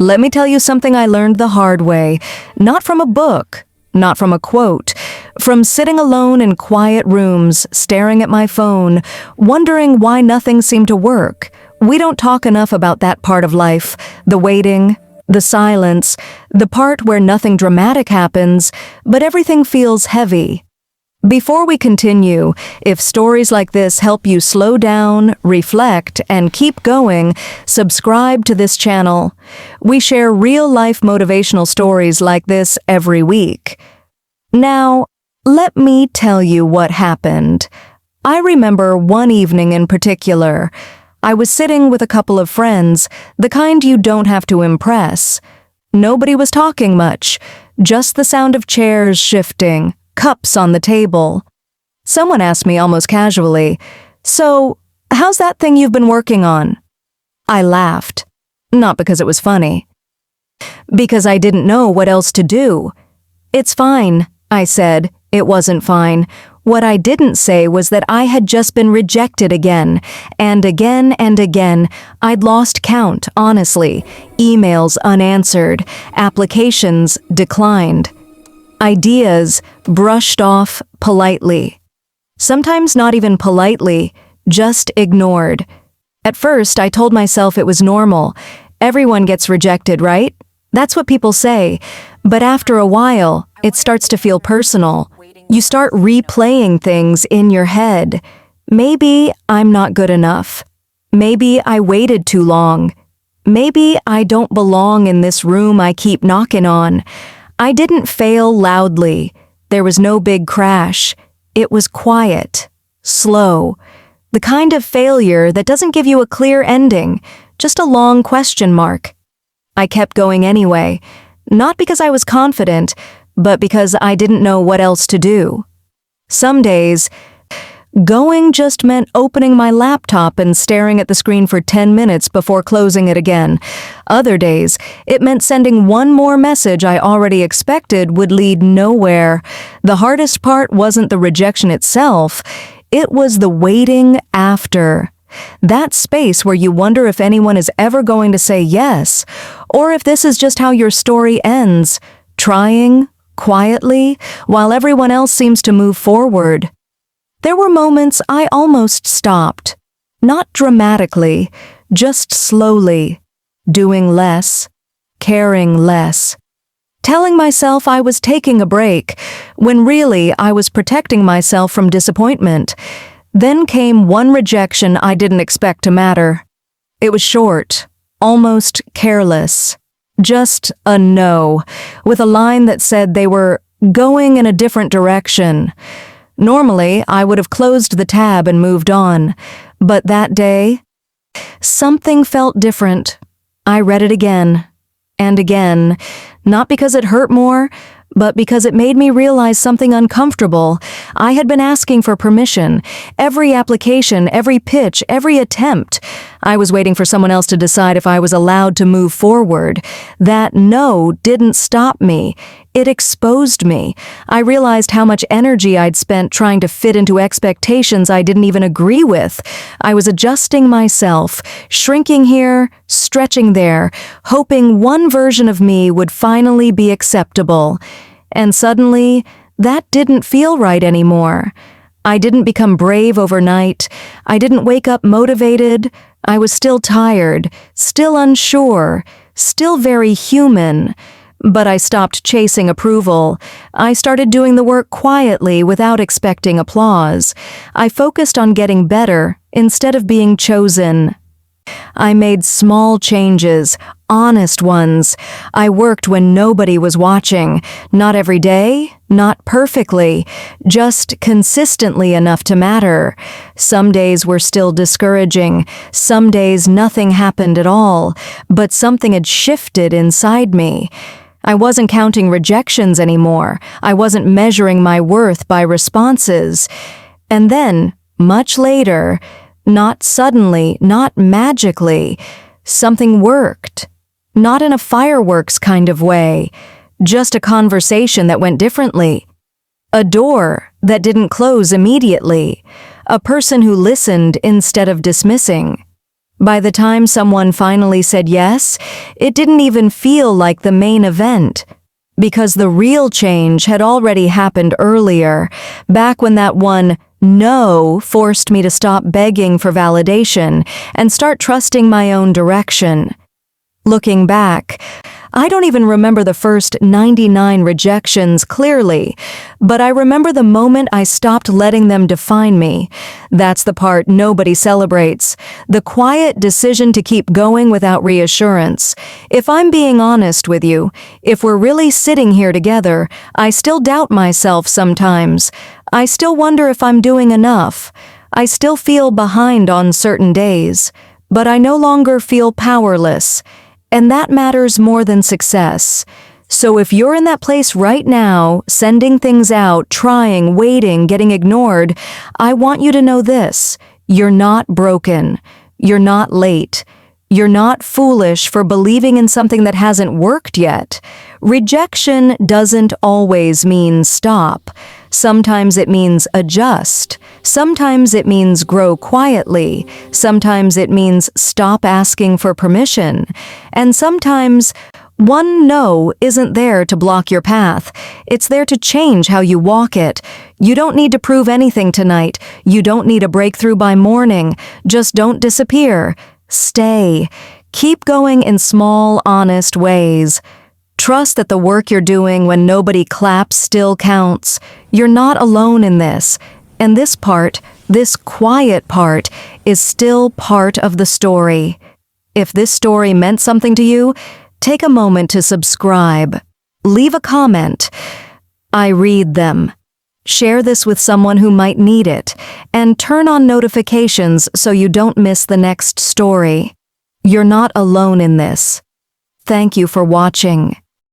Let me tell you something I learned the hard way, not from a book, not from a quote, from sitting alone in quiet rooms, staring at my phone, wondering why nothing seemed to work. We don't talk enough about that part of life, the waiting, the silence, the part where nothing dramatic happens, but everything feels heavy. Before we continue, if stories like this help you slow down, reflect, and keep going, subscribe to this channel. We share real-life motivational stories like this every week. Now, let me tell you what happened. I remember one evening in particular. I was sitting with a couple of friends, the kind you don't have to impress. Nobody was talking much, just the sound of chairs shifting, cups on the table. Someone asked me almost casually, "So, how's that thing you've been working on?" I laughed. Not because it was funny. Because I didn't know what else to do. "It's fine," I said. It wasn't fine. What I didn't say was that I had just been rejected again, and again and again. I'd lost count, honestly. Emails unanswered, applications declined. Ideas brushed off politely. Sometimes not even politely, just ignored. At first, I told myself it was normal. Everyone gets rejected, right? That's what people say. But after a while, it starts to feel personal. You start replaying things in your head. Maybe I'm not good enough. Maybe I waited too long. Maybe I don't belong in this room I keep knocking on. I didn't fail loudly. There was no big crash. It was quiet, slow, the kind of failure that doesn't give you a clear ending, just a long question mark. I kept going anyway, not because I was confident, but because I didn't know what else to do. Some days, going just meant opening my laptop and staring at the screen for 10 minutes before closing it again. Other days, it meant sending one more message I already expected would lead nowhere. The hardest part wasn't the rejection itself, it was the waiting after. That space where you wonder if anyone is ever going to say yes, or if this is just how your story ends, trying, quietly, while everyone else seems to move forward. There were moments I almost stopped. Not dramatically, just slowly. Doing less, caring less. Telling myself I was taking a break, when really I was protecting myself from disappointment. Then came one rejection I didn't expect to matter. It was short, almost careless. Just a no, with a line that said they were going in a different direction. Normally, I would have closed the tab and moved on, but that day, something felt different. I read it again, and again, not because it hurt more, but because it made me realize something uncomfortable. I had been asking for permission. Every application, every pitch, every attempt. I was waiting for someone else to decide if I was allowed to move forward. That no didn't stop me. It exposed me. I realized how much energy I'd spent trying to fit into expectations I didn't even agree with. I was adjusting myself, shrinking here, stretching there, hoping one version of me would finally be acceptable. And suddenly, that didn't feel right anymore. I didn't become brave overnight. I didn't wake up motivated. I was still tired, still unsure, still very human. But I stopped chasing approval. I started doing the work quietly without expecting applause. I focused on getting better instead of being chosen. I made small changes, honest ones. I worked when nobody was watching. Not every day, not perfectly, just consistently enough to matter. Some days were still discouraging. Some days nothing happened at all, but something had shifted inside me. I wasn't counting rejections anymore. I wasn't measuring my worth by responses. And then, much later, not suddenly, not magically, something worked. Not in a fireworks kind of way, just a conversation that went differently. A door that didn't close immediately. A person who listened instead of dismissing. By the time someone finally said yes, it didn't even feel like the main event. Because the real change had already happened earlier, back when that one no forced me to stop begging for validation and start trusting my own direction. Looking back, I don't even remember the first 99 rejections clearly, but I remember the moment I stopped letting them define me. That's the part nobody celebrates. The quiet decision to keep going without reassurance. If I'm being honest with you, if we're really sitting here together, I still doubt myself sometimes. I still wonder if I'm doing enough. I still feel behind on certain days, but I no longer feel powerless. And that matters more than success. So if you're in that place right now, sending things out, trying, waiting, getting ignored, I want you to know this: you're not broken. You're not late. You're not foolish for believing in something that hasn't worked yet. Rejection doesn't always mean stop. Sometimes it means adjust. Sometimes it means grow quietly. Sometimes it means stop asking for permission. And sometimes one no isn't there to block your path. It's there to change how you walk it. You don't need to prove anything tonight. You don't need a breakthrough by morning. Just don't disappear. Stay. Keep going in small, honest ways. Trust that the work you're doing when nobody claps still counts. You're not alone in this. And this part, this quiet part, is still part of the story. If this story meant something to you, take a moment to subscribe. Leave a comment. I read them. Share this with someone who might need it, and turn on notifications so you don't miss the next story. You're not alone in this. Thank you for watching.